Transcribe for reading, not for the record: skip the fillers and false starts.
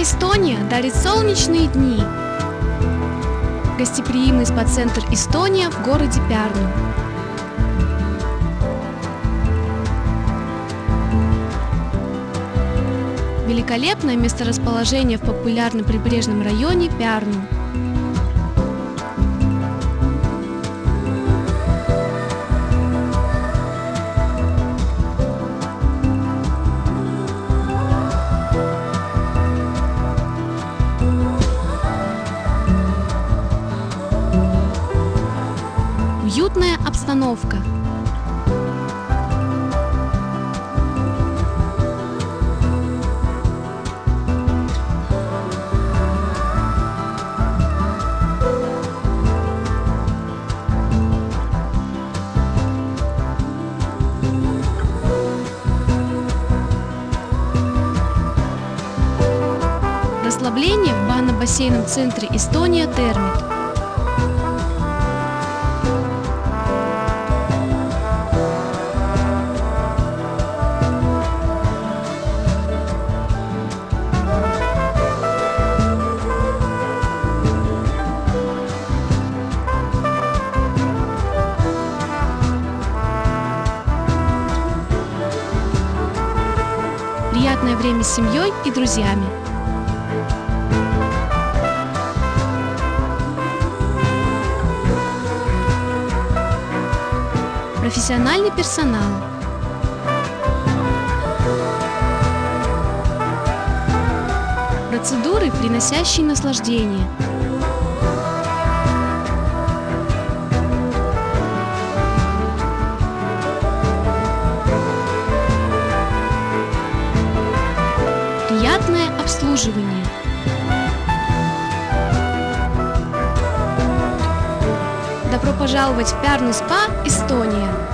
СПА Эстония дарит солнечные дни. Гостеприимный спа-центр Эстония в городе Пярну. Великолепное месторасположение в популярном прибрежном районе Пярну. Уютная обстановка. Расслабление в банно-бассейном центре Эстония Термит. Приятное время с семьей и друзьями. Профессиональный персонал. Процедуры, приносящие наслаждение. Приятное обслуживание. Добро пожаловать в Пярну СПА Эстония!